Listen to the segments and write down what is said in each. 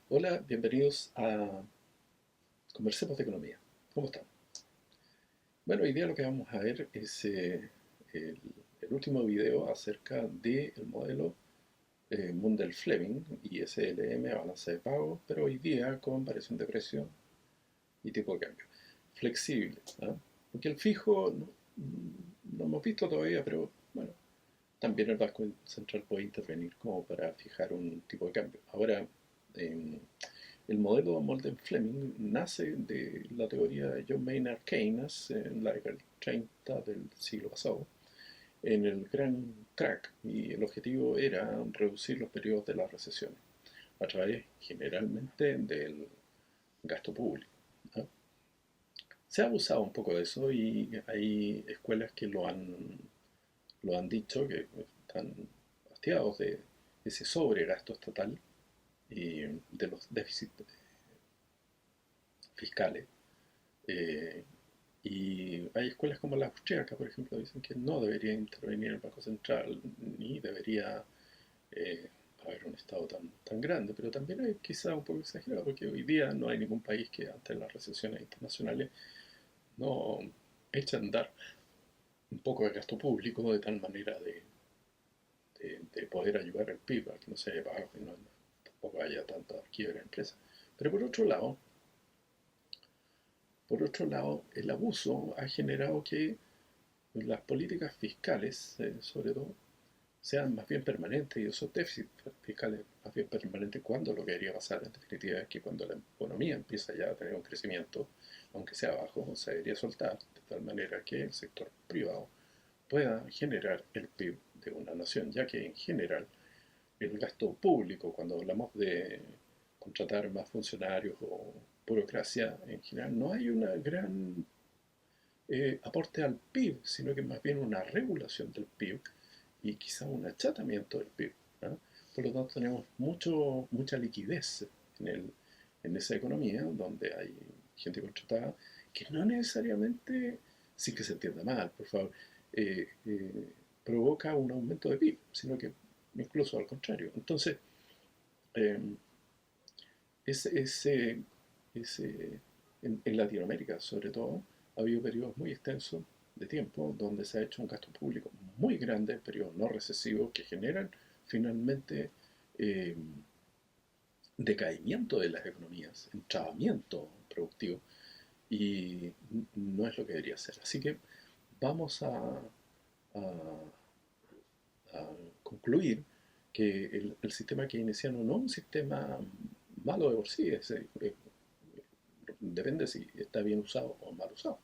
Hola, bienvenidos a Conversemos de Economía. ¿Cómo están? Bueno, hoy día lo que vamos a ver es el, el último video acerca del modelo Mundell-Fleming y SLM, balance de pago, pero hoy día con variación de precio y tipo de cambio. Flexible, ¿ah? Porque el fijo no hemos visto todavía, pero bueno, también el Banco Central puede intervenir como para fijar un tipo de cambio. Ahora, em, el modelo Molden-Fleming nace de la teoría de John Maynard Keynes en la década del 30 del siglo pasado, en el gran crack, y el objetivo era reducir los periodos de las recesiones a través generalmente del gasto público, ¿no? Se ha abusado un poco de eso y hay escuelas que lo han dicho, que están hastiados de ese sobregasto estatal y de los déficits fiscales. Eh, y hay escuelas como la austríaca, por ejemplo, dicen que no debería intervenir el Banco Central ni debería eh, haber un Estado tan grande, pero también es quizá un poco exagerado porque hoy día no hay ningún país que ante las recesiones internacionales no eche a andar un poco de gasto público de tal manera de poder ayudar al PIB a que no se vaya para abajo y tampoco haya tanta quiebra de empresas. Pero por otro lado, el abuso ha generado que las políticas fiscales, sobre todo, sean más bien permanentes y esos déficits fiscales más bien permanentes cuando lo que debería pasar en definitiva es que cuando la economía empieza ya a tener un crecimiento, aunque sea bajo, se debería soltar de tal manera que el sector privado pueda generar el PIB de una nación, ya que en general el gasto público, cuando hablamos de contratar más funcionarios o burocracia, en general no hay una gran aporte al PIB, sino que más bien una regulación del PIB y quizá un achatamiento del PIB, ¿no? Por lo tanto, tenemos mucha liquidez en esa economía donde hay gente contratada que no necesariamente, sin que se entienda mal, por favor, eh, eh, provoca un aumento de PIB, sino que incluso al contrario. Entonces, eh, ese, ese, en Latinoamérica, sobre todo, ha habido periodos muy extensos de tiempo donde se ha hecho un gasto público muy grande, periodos no recesivos que generan finalmente eh, decaimiento de las economías, entrabamiento productivo, y no es lo que debería ser. Así que vamos a, a concluir que el sistema keynesiano no es un sistema malo de por sí, depende si está bien usado o mal usado.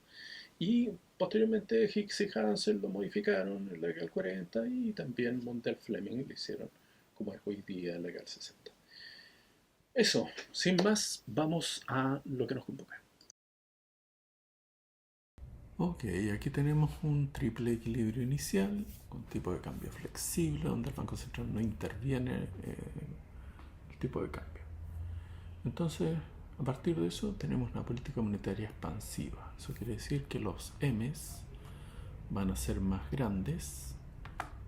Y posteriormente Hicks y Hansel lo modificaron en la década del 40 y también Montel Fleming lo hicieron como es hoy día en la década del 60. Eso, sin más, vamos a lo que nos convoca. Ok, aquí tenemos un triple equilibrio inicial con tipo de cambio flexible donde el Banco Central no interviene el tipo de cambio. Entonces, a partir de eso tenemos una política monetaria expansiva. Eso quiere decir que los M's van a ser más grandes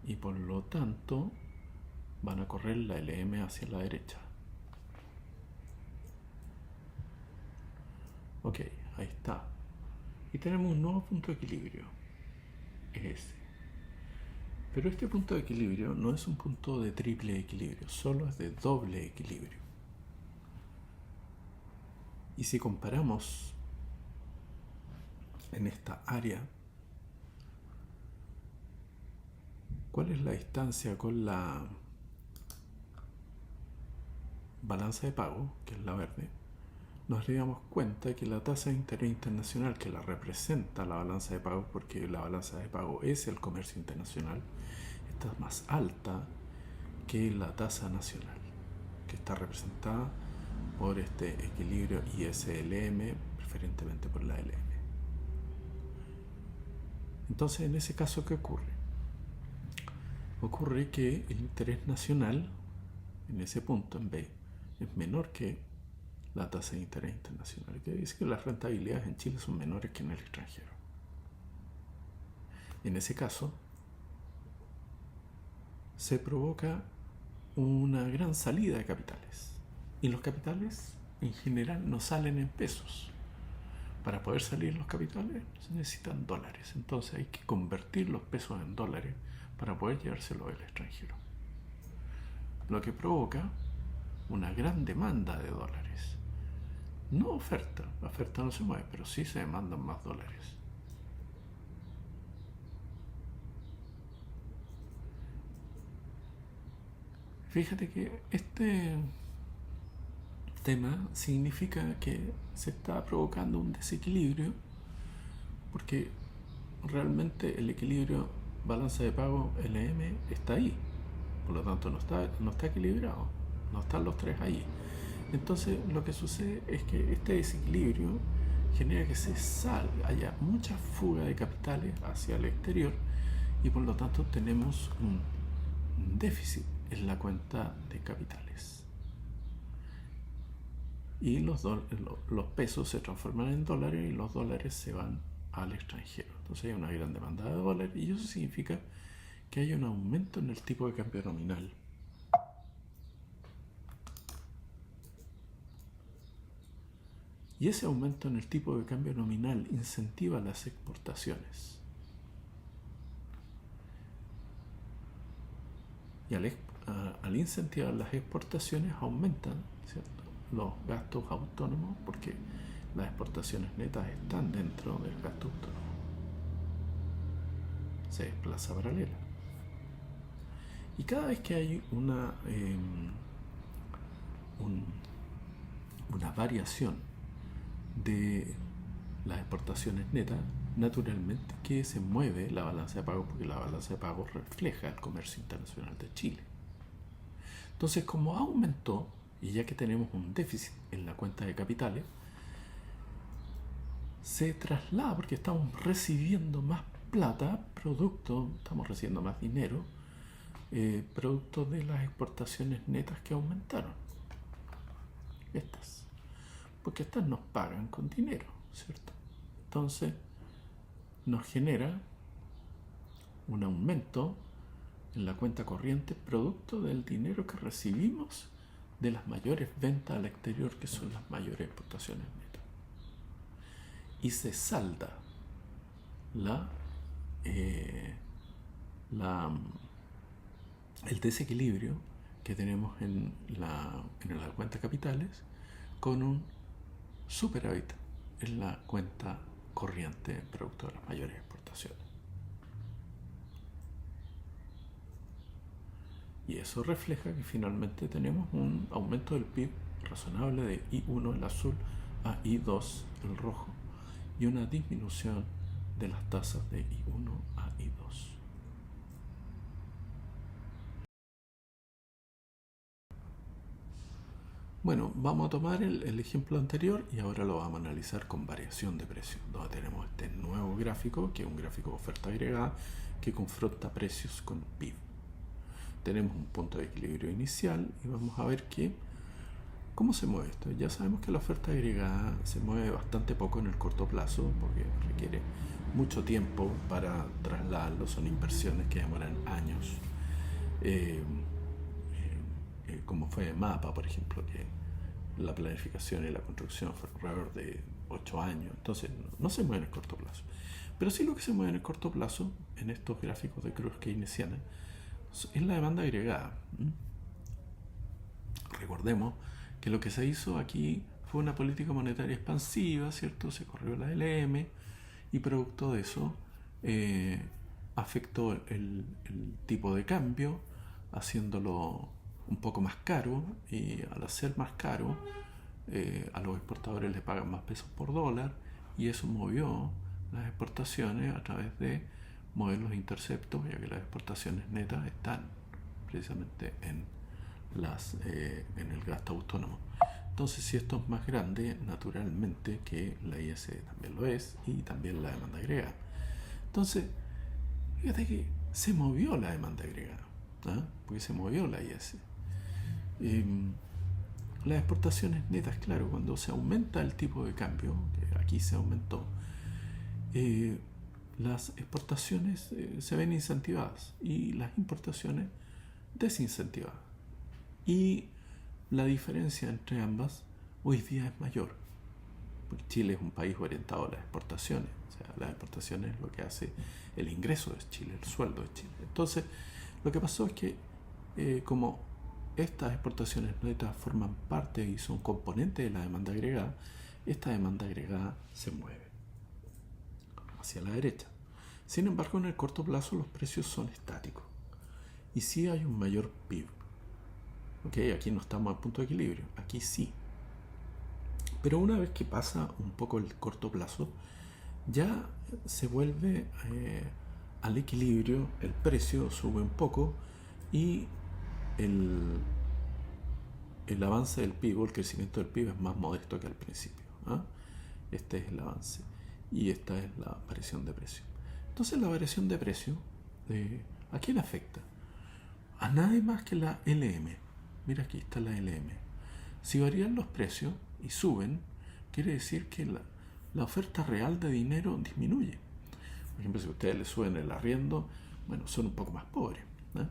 y por lo tanto van a correr la LM hacia la derecha. Ok, ahí está. Y tenemos un nuevo punto de equilibrio. Es ese. Pero este punto de equilibrio no es un punto de triple equilibrio, solo es de doble equilibrio. Y si comparamos en esta área, ¿cuál es la distancia con la balanza de pago, que es la verde? Nos daríamos cuenta que la tasa de interés internacional que la representa la balanza de pago, porque la balanza de pago es el comercio internacional, está más alta que la tasa nacional, que está representada por este equilibrio ISLM, preferentemente por la LM. Entonces, en ese caso, ¿qué ocurre? Ocurre que el interés nacional, en ese punto, en B, es menor que la tasa de interés internacional, que dice que las rentabilidades en Chile son menores que en el extranjero. En ese caso, se provoca una gran salida de capitales. Y los capitales en general no salen en pesos. Para poder salir los capitales se necesitan dólares. Entonces hay que convertir los pesos en dólares para poder llevárselos al extranjero. Lo que provoca una gran demanda de dólares. No oferta, la oferta no se mueve, pero sí se demandan más dólares. Fíjate que este tema significa que se está provocando un desequilibrio porque realmente el equilibrio balanza de pago LM está ahí, por lo tanto no está equilibrado, no están los tres ahí. Entonces lo que sucede es que este desequilibrio genera que haya mucha fuga de capitales hacia el exterior y por lo tanto tenemos un déficit en la cuenta de capitales. Y los pesos se transforman en dólares y los dólares se van al extranjero. Entonces hay una gran demanda de dólares y eso significa que hay un aumento en el tipo de cambio nominal. Y ese aumento en el tipo de cambio nominal incentiva las exportaciones. Y al incentivar las exportaciones aumentan, ¿cierto?, los gastos autónomos porque las exportaciones netas están dentro del gasto autónomo. Se desplaza paralela. Y cada vez que hay una variación de las exportaciones netas, naturalmente que se mueve la balanza de pagos porque la balanza de pagos refleja el comercio internacional de Chile. Entonces, como aumentó, y ya que tenemos un déficit en la cuenta de capitales, se traslada porque estamos recibiendo más plata, estamos recibiendo más dinero, producto de las exportaciones netas que aumentaron. Porque estas nos pagan con dinero, ¿cierto? Entonces, nos genera un aumento en la cuenta corriente producto del dinero que recibimos de las mayores ventas al exterior, que son las mayores exportaciones netas. Y se salda el desequilibrio que tenemos en la cuenta capitales con un superávit en la cuenta corriente producto de las mayores exportaciones. Y eso refleja que finalmente tenemos un aumento del PIB razonable de I1 el azul a I2 el rojo y una disminución de las tasas de I1 a I2. Bueno, vamos a tomar el ejemplo anterior y ahora lo vamos a analizar con variación de precios, donde tenemos este nuevo gráfico, que es un gráfico de oferta agregada, que confronta precios con PIB. Tenemos un punto de equilibrio inicial y vamos a ver cómo se mueve esto. Ya sabemos que la oferta agregada se mueve bastante poco en el corto plazo porque requiere mucho tiempo para trasladarlo, son inversiones que demoran años. Como fue MAPA, por ejemplo, que la planificación y la construcción fue alrededor de 8 años, entonces no se mueve en el corto plazo. Pero sí lo que se mueve en el corto plazo, en estos gráficos de curvas keynesianas, es la demanda agregada. Recordemos que lo que se hizo aquí fue una política monetaria expansiva, ¿cierto? Se corrió la LM y producto de eso afectó el tipo de cambio, haciéndolo un poco más caro, y al hacer más caro a los exportadores les pagan más pesos por dólar y eso movió las exportaciones a través de mover los interceptos, ya que las exportaciones netas están precisamente en el gasto autónomo. Entonces, si esto es más grande, naturalmente que la IS también lo es y también la demanda agregada. Entonces, fíjate que se movió la demanda agregada, porque se movió la IS. Las exportaciones netas, claro, cuando se aumenta el tipo de cambio, que aquí se aumentó, las exportaciones se ven incentivadas y las importaciones desincentivadas. Y la diferencia entre ambas hoy día es mayor, porque Chile es un país orientado a las exportaciones, o sea, las exportaciones es lo que hace el ingreso de Chile, el sueldo de Chile. Entonces, lo que pasó es que como estas exportaciones netas forman parte y son componentes de la demanda agregada, esta demanda agregada se mueve hacia la derecha. Sin embargo, en el corto plazo los precios son estáticos y sí hay un mayor PIB. Okay, aquí no estamos a punto de equilibrio, aquí sí. Pero una vez que pasa un poco el corto plazo, ya se vuelve al equilibrio, el precio sube un poco y el avance del PIB o el crecimiento del PIB es más modesto que al principio. Este es el avance y esta es la variación de precio. Entonces la variación de precio, ¿a quién afecta? A nadie más que la LM. Mira, aquí está la LM. Si varían los precios y suben, quiere decir que la oferta real de dinero disminuye. Por ejemplo, si a ustedes le suben el arriendo, bueno, son un poco más pobres, ¿no?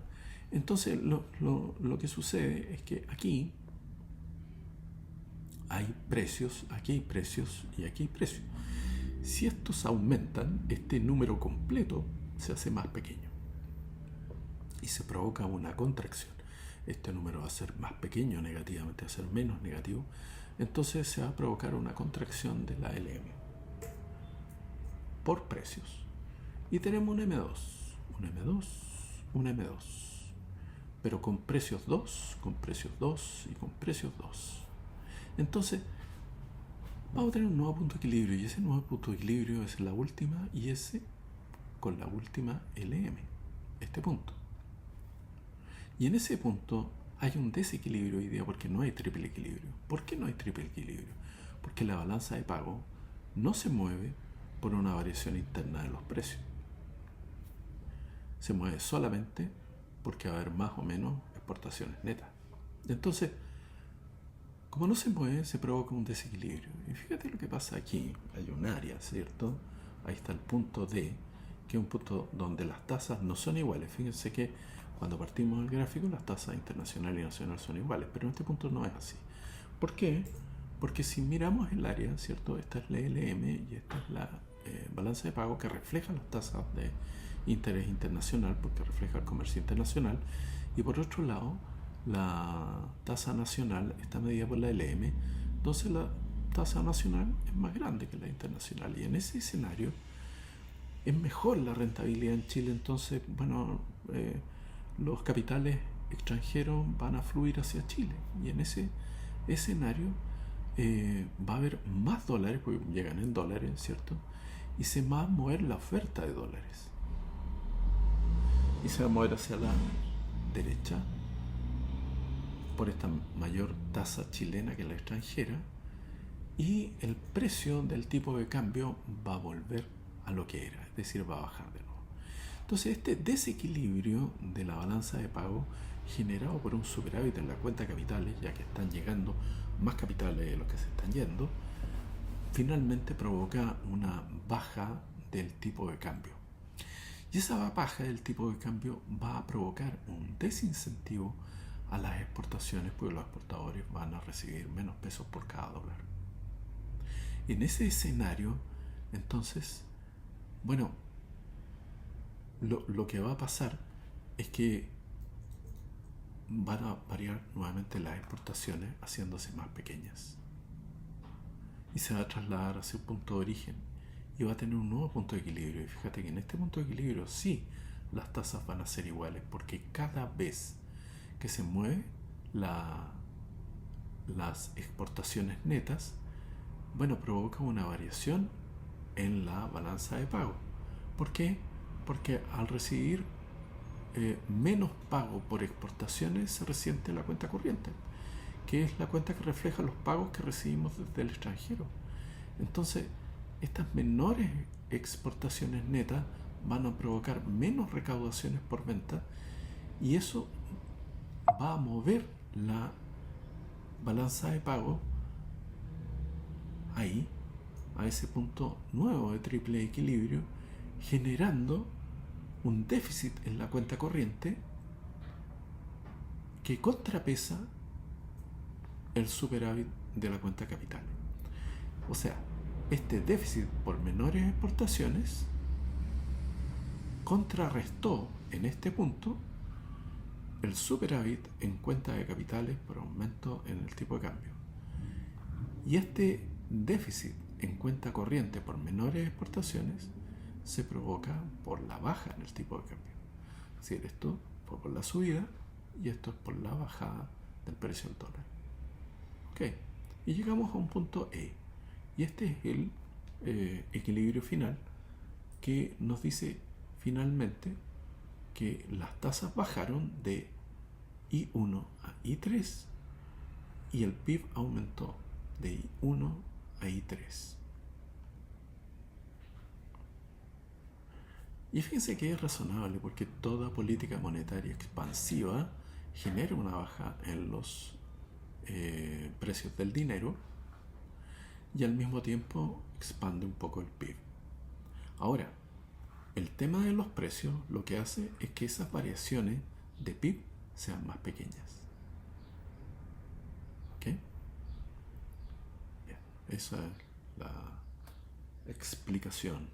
Entonces lo que sucede es que aquí hay precios y aquí hay precios. Si estos aumentan, este número completo se hace más pequeño y se provoca una contracción. Este número va a ser más pequeño negativamente, va a ser menos negativo. Entonces se va a provocar una contracción de la LM por precios. Y tenemos un M2, un M2, un M2. Pero con precios 2, con precios 2 y con precios 2. Entonces, vamos a tener un nuevo punto de equilibrio. Y ese nuevo punto de equilibrio es la última y ese con la última LM. Este punto. Y en ese punto hay un desequilibrio hoy día porque no hay triple equilibrio. ¿Por qué no hay triple equilibrio? Porque la balanza de pago no se mueve por una variación interna de los precios. Se mueve solamente porque va a haber más o menos exportaciones netas. Entonces, como no se mueve, se provoca un desequilibrio. Y fíjate lo que pasa aquí. Hay un área, ¿cierto? Ahí está el punto D, que es un punto donde las tasas no son iguales. Fíjense que cuando partimos del gráfico, las tasas internacional y nacional son iguales, pero en este punto no es así. ¿Por qué? Porque si miramos el área, ¿cierto? Esta es la LM y esta es la balanza de pago que refleja las tasas de interés internacional, porque refleja el comercio internacional, y por otro lado, la tasa nacional está medida por la LM, entonces la tasa nacional es más grande que la internacional, y en ese escenario es mejor la rentabilidad en Chile. Entonces, bueno, los capitales extranjeros van a fluir hacia Chile, y en ese escenario va a haber más dólares, porque llegan en dólares, ¿cierto? Y se va a mover la oferta de dólares y se va a mover hacia la derecha por esta mayor tasa chilena que la extranjera, y el precio del tipo de cambio va a volver a lo que era, es decir, va a bajar de nuevo. Entonces este desequilibrio de la balanza de pago generado por un superávit en la cuenta de capitales, ya que están llegando más capitales de los que se están yendo, finalmente provoca una baja del tipo de cambio. Y esa baja del tipo de cambio va a provocar un desincentivo a las exportaciones, porque los exportadores van a recibir menos pesos por cada dólar. En ese escenario, entonces, bueno, lo que va a pasar es que van a variar nuevamente las exportaciones haciéndose más pequeñas. Y se va a trasladar hacia un punto de origen y va a tener un nuevo punto de equilibrio. Y fíjate que en este punto de equilibrio sí las tasas van a ser iguales, porque cada vez que se mueve las exportaciones netas, bueno, provoca una variación en la balanza de pago. ¿Por qué? Porque al recibir menos pago por exportaciones se resiente la cuenta corriente, que es la cuenta que refleja los pagos que recibimos desde el extranjero. Entonces, estas menores exportaciones netas van a provocar menos recaudaciones por venta, y eso va a mover la balanza de pago ahí, a ese punto nuevo de triple equilibrio, generando un déficit en la cuenta corriente que contrapesa el superávit de la cuenta de capitales. O sea, este déficit por menores exportaciones contrarrestó en este punto el superávit en cuenta de capitales por aumento en el tipo de cambio. Y este déficit en cuenta corriente por menores exportaciones se provoca por la baja en el tipo de cambio. Es decir, esto fue por la subida y esto es por la bajada del precio del dólar. Ok, y llegamos a un punto E. Y este es el equilibrio final que nos dice finalmente que las tasas bajaron de I1 a I3 y el PIB aumentó de I1 a I3. Y fíjense que es razonable porque toda política monetaria expansiva genera una baja en los precios del dinero y al mismo tiempo expande un poco el PIB. Ahora, el tema de los precios lo que hace es que esas variaciones de PIB sean más pequeñas. ¿Ok? Bien, esa es la explicación.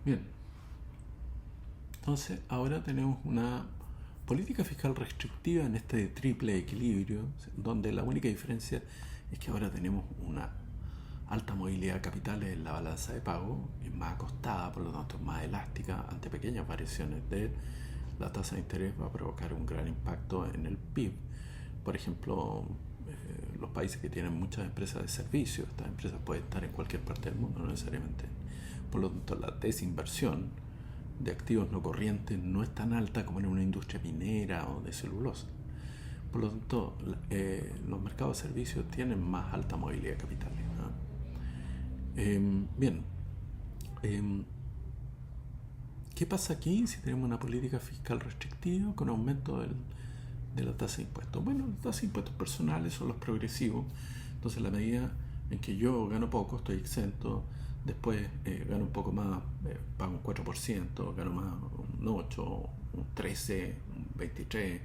Bien, entonces ahora tenemos una política fiscal restrictiva en este triple equilibrio, donde la única diferencia es que ahora tenemos una alta movilidad de capitales en la balanza de pago, es más acostada, por lo tanto es más elástica ante pequeñas variaciones de la tasa de interés, va a provocar un gran impacto en el PIB. Por ejemplo, los países que tienen muchas empresas de servicios, estas empresas pueden estar en cualquier parte del mundo, no necesariamente. Por lo tanto, la desinversión de activos no corrientes no es tan alta como en una industria minera o de celulosa. Por lo tanto, los mercados de servicios tienen más alta movilidad de capitales, ¿no? Bien, ¿qué pasa aquí si tenemos una política fiscal restrictiva con aumento de la tasa de impuestos? Bueno, las tasas de impuestos personales son los progresivos, entonces la medida en que yo gano poco, estoy exento, después gano un poco más, pago un 4%, gano más un 8%, un 13%, un 23%,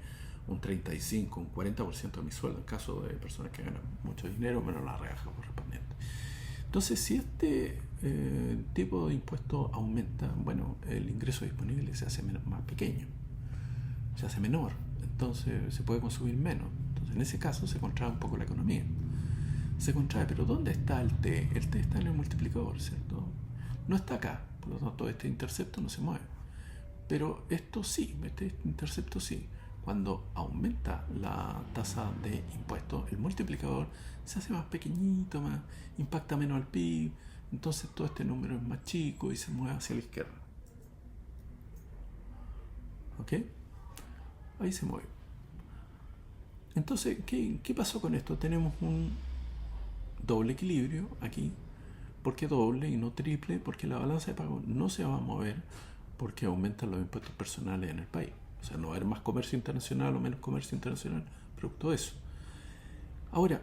un 35%, un 40% de mi sueldo, en caso de personas que ganan mucho dinero, menos la rebaja correspondiente. Entonces, si este tipo de impuesto aumenta, bueno, el ingreso disponible se hace más pequeño, se hace menor, entonces se puede consumir menos. Entonces, en ese caso se contrae un poco la economía. Se contrae, pero ¿dónde está el T? El T está en el multiplicador, ¿cierto? No está acá, por lo tanto este intercepto no se mueve. Pero esto sí, este intercepto sí. Cuando aumenta la tasa de impuestos, el multiplicador se hace más pequeñito, impacta menos al PIB, entonces todo este número es más chico y se mueve hacia la izquierda. ¿Ok? Ahí se mueve. Entonces, ¿qué pasó con esto? Tenemos un doble equilibrio aquí. ¿Por qué doble y no triple? Porque la balanza de pago no se va a mover porque aumentan los impuestos personales en el país. O sea, no va a haber más comercio internacional o menos comercio internacional producto de eso. Ahora,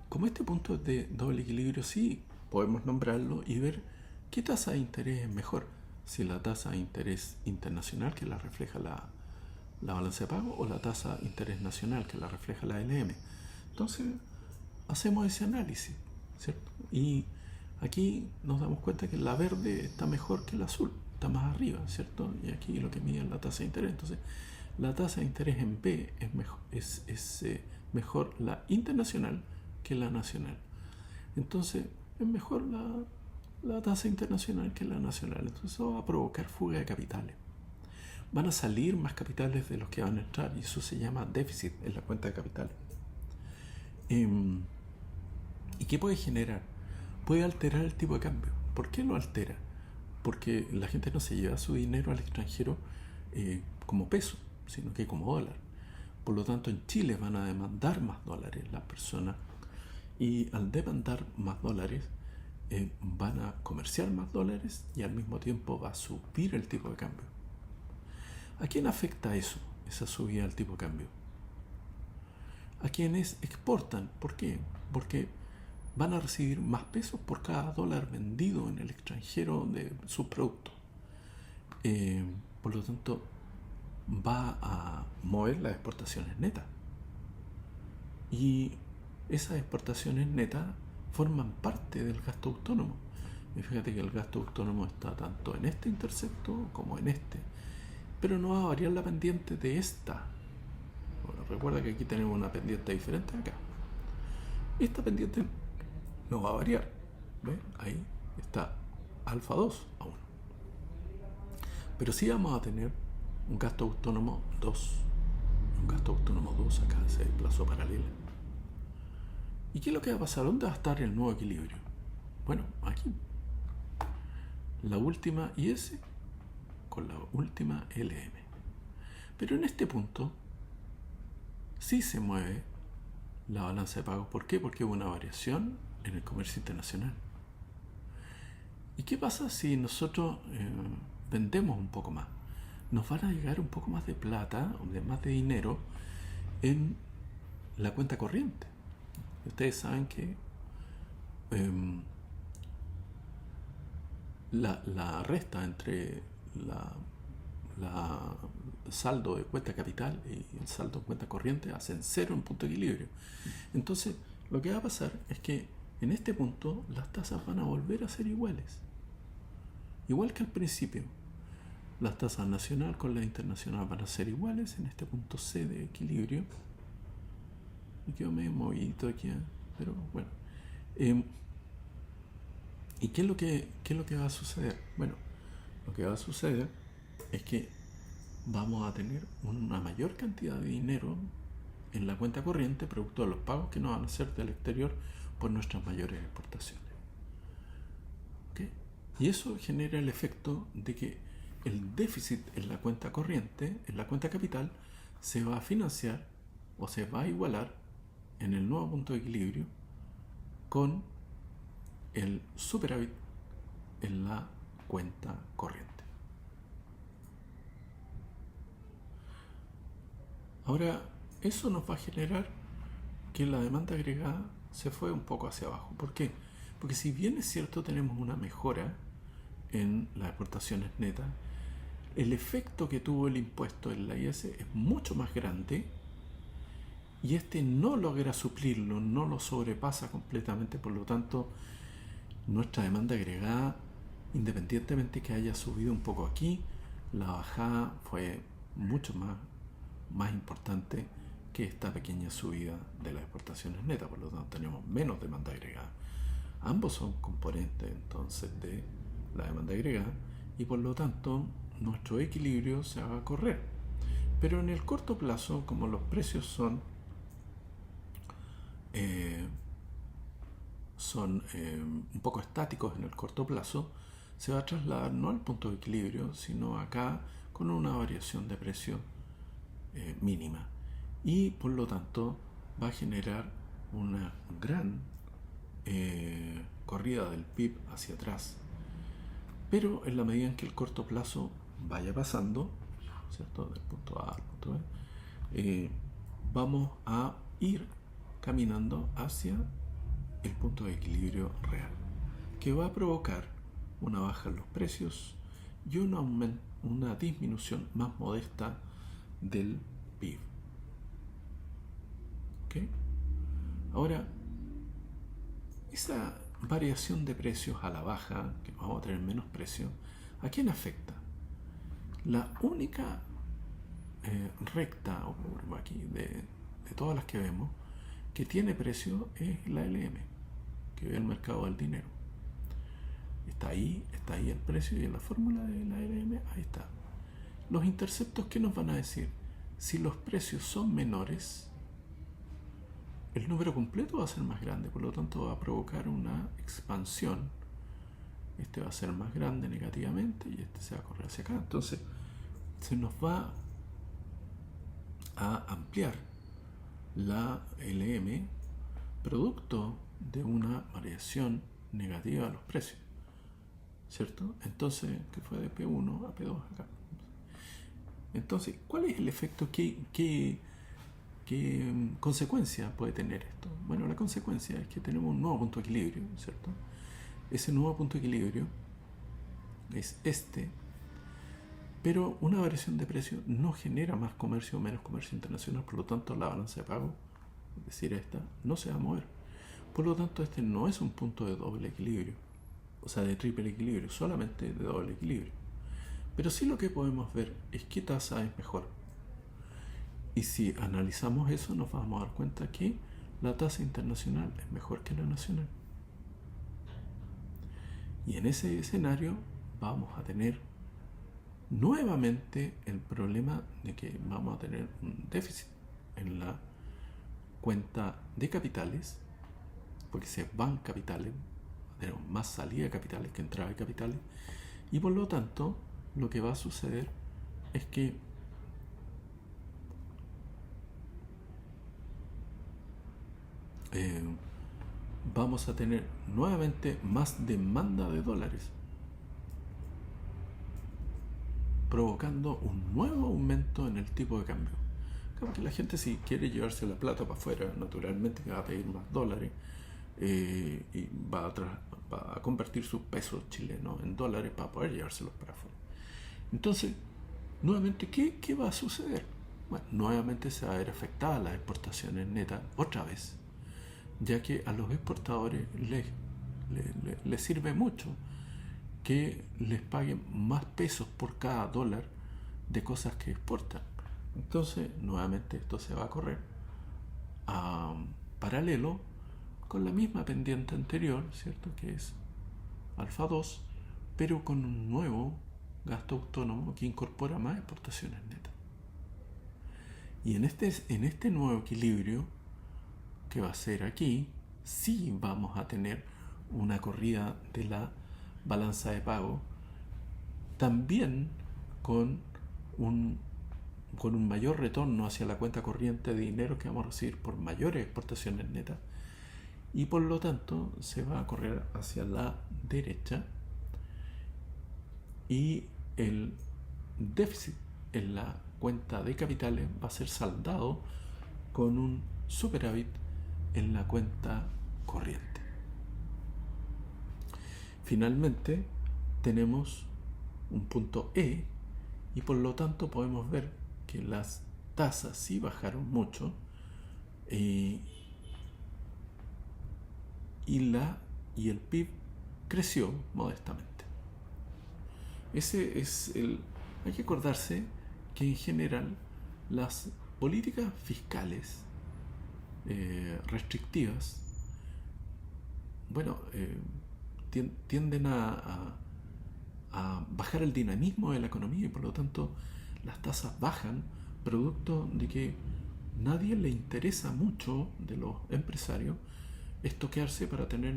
como este punto es de doble equilibrio, sí podemos nombrarlo y ver qué tasa de interés es mejor. Si la tasa de interés internacional, que la refleja la balanza de pago, o la tasa de interés nacional, que la refleja la LM. Entonces, hacemos ese análisis, ¿cierto? Y aquí nos damos cuenta que la verde está mejor que el azul, está más arriba, ¿cierto? Y aquí lo que mide es la tasa de interés. Entonces, la tasa de interés en B es mejor la internacional que la nacional. Entonces, es mejor la tasa internacional que la nacional. Entonces, eso va a provocar fuga de capitales. Van a salir más capitales de los que van a entrar y eso se llama déficit en la cuenta de capitales. ¿Y qué puede generar? Puede alterar el tipo de cambio. ¿Por qué lo altera? Porque la gente no se lleva su dinero al extranjero como peso, sino que como dólar. Por lo tanto, en Chile van a demandar más dólares las personas y al demandar más dólares van a comerciar más dólares y al mismo tiempo va a subir el tipo de cambio. ¿A quién afecta eso, esa subida del tipo de cambio? A quienes exportan. ¿Por qué? Porque van a recibir más pesos por cada dólar vendido en el extranjero de sus productos. por lo tanto va a mover las exportaciones netas. Y esas exportaciones netas forman parte del gasto autónomo. Y fíjate que el gasto autónomo está tanto en este intercepto como en este. Pero no va a variar la pendiente de esta. Bueno, recuerda que aquí tenemos una pendiente diferente acá. Esta pendiente no va a variar. ¿Ves? Ahí está alfa 2 a 1. Pero sí vamos a tener un gasto autónomo 2. Un gasto autónomo 2 acá se desplazó paralela. ¿Y qué es lo que va a pasar? ¿Dónde va a estar el nuevo equilibrio? Bueno, aquí. La última IS con la última LM. Pero en este punto sí se mueve la balanza de pagos. ¿Por qué? Porque hubo una variación en el comercio internacional. ¿Y qué pasa si nosotros vendemos un poco más? Nos van a llegar un poco más de plata, más de dinero en la cuenta corriente. Ustedes saben que la resta entre la saldo de cuenta capital y el saldo de cuenta corriente hacen cero en punto de equilibrio. Entonces, lo que va a pasar es que en este punto las tasas van a volver a ser iguales. Igual que al principio. Las tasas nacional con la internacional van a ser iguales en este punto C de equilibrio. Me quedo medio movidito aquí, pero bueno. ¿Y qué es lo que va a suceder? Bueno, lo que va a suceder es que vamos a tener una mayor cantidad de dinero en la cuenta corriente producto de los pagos que nos van a hacer del exterior por nuestras mayores exportaciones. ¿Okay? Y eso genera el efecto de que el déficit en la cuenta corriente, en la cuenta capital, se va a financiar o se va a igualar en el nuevo punto de equilibrio con el superávit en la cuenta corriente. Ahora, eso nos va a generar que la demanda agregada se fue un poco hacia abajo. ¿Por qué? Porque si bien es cierto tenemos una mejora en las exportaciones netas, el efecto que tuvo el impuesto en la IS es mucho más grande y este no logra suplirlo, no lo sobrepasa completamente, por lo tanto nuestra demanda agregada, independientemente que haya subido un poco aquí, la bajada fue mucho más importante que esta pequeña subida de las exportaciones netas, por lo tanto tenemos menos demanda agregada. Ambos son componentes entonces de la demanda agregada y por lo tanto nuestro equilibrio se va a correr. Pero en el corto plazo, como los precios son un poco estáticos en el corto plazo, se va a trasladar no al punto de equilibrio, sino acá con una variación de precio mínima. Y por lo tanto va a generar una gran corrida del PIB hacia atrás. Pero en la medida en que el corto plazo vaya pasando, ¿cierto? Del punto A al punto B, vamos a ir caminando hacia el punto de equilibrio real, que va a provocar una baja en los precios y una disminución más modesta del PIB. ¿Okay? Ahora, esa variación de precios a la baja, que vamos a tener menos precios, ¿a quién afecta? La única recta o curva aquí de todas las que vemos que tiene precio es la LM, que ve el mercado del dinero. Está ahí el precio y en la fórmula de la LM, ahí está. Los interceptos, ¿qué nos van a decir? Si los precios son menores, el número completo va a ser más grande, por lo tanto va a provocar una expansión. Este va a ser más grande negativamente y este se va a correr hacia acá. Entonces se nos va a ampliar la LM producto de una variación negativa de los precios, ¿cierto? Entonces, que fue de P1 a P2 acá. Entonces, ¿cuál es el efecto? ¿Qué consecuencia puede tener esto? Bueno, la consecuencia es que tenemos un nuevo punto de equilibrio, ¿cierto? Ese nuevo punto de equilibrio es este, Pero una variación de precio no genera más comercio o menos comercio internacional, por lo tanto la balanza de pago, es decir, esta, no se va a mover. Por lo tanto, este no es un punto de doble equilibrio, o sea, de triple equilibrio, solamente de doble equilibrio. Pero sí lo que podemos ver es qué tasa es mejor. Y si analizamos eso, nos vamos a dar cuenta que la tasa internacional es mejor que la nacional. Y en ese escenario vamos a tener nuevamente el problema de que vamos a tener un déficit en la cuenta de capitales, porque se van capitales, tenemos más salida de capitales que entrada de capitales, y por lo tanto lo que va a suceder es que vamos a tener nuevamente más demanda de dólares, provocando un nuevo aumento en el tipo de cambio. Claro que la gente, si quiere llevarse la plata para afuera, naturalmente va a pedir más dólares y va a convertir sus pesos chilenos en dólares para poder llevárselos para afuera. Entonces, nuevamente, ¿qué va a suceder? Bueno, nuevamente se va a ver afectada las exportaciones netas otra vez, ya que a los exportadores les sirve mucho que les paguen más pesos por cada dólar de cosas que exportan. Entonces, nuevamente esto se va a correr a paralelo con la misma pendiente anterior, ¿cierto? Que es alfa 2, pero con un nuevo gasto autónomo que incorpora más exportaciones netas. Y en este nuevo equilibrio que va a ser aquí, sí vamos a tener una corrida de la balanza de pago, también con un mayor retorno hacia la cuenta corriente de dinero que vamos a recibir por mayores exportaciones netas, y por lo tanto se va a correr hacia la derecha, y el déficit en la cuenta de capitales va a ser saldado con un superávit en la cuenta corriente. Finalmente tenemos un punto E, y por lo tanto podemos ver que las tasas sí bajaron mucho y el PIB creció modestamente. Hay que acordarse que en general las políticas fiscales restrictivas, tienden a bajar el dinamismo de la economía, y por lo tanto las tasas bajan, producto de que nadie le interesa mucho de los empresarios estoquearse para tener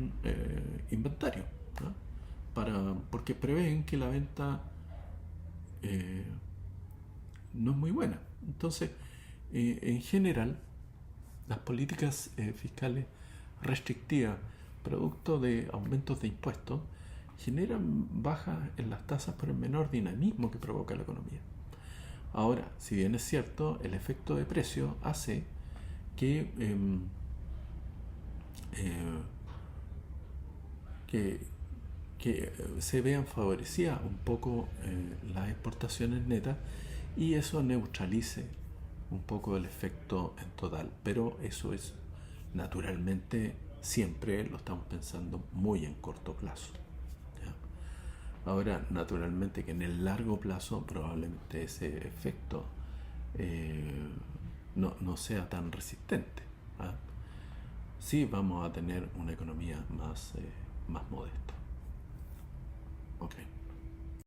inventario, ¿no? Porque prevén que la venta no es muy buena. Entonces, en general, las políticas fiscales restrictivas, producto de aumentos de impuestos, generan bajas en las tasas por el menor dinamismo que provoca la economía. Ahora, si bien es cierto, el efecto de precio hace que se vean favorecidas un poco las exportaciones netas, y eso neutralice un poco el efecto en total, pero eso es naturalmente, siempre lo estamos pensando muy en corto plazo, ¿ya? Ahora, naturalmente que en el largo plazo probablemente ese efecto no sea tan resistente, ¿ah? Sí vamos a tener una economía más modesta.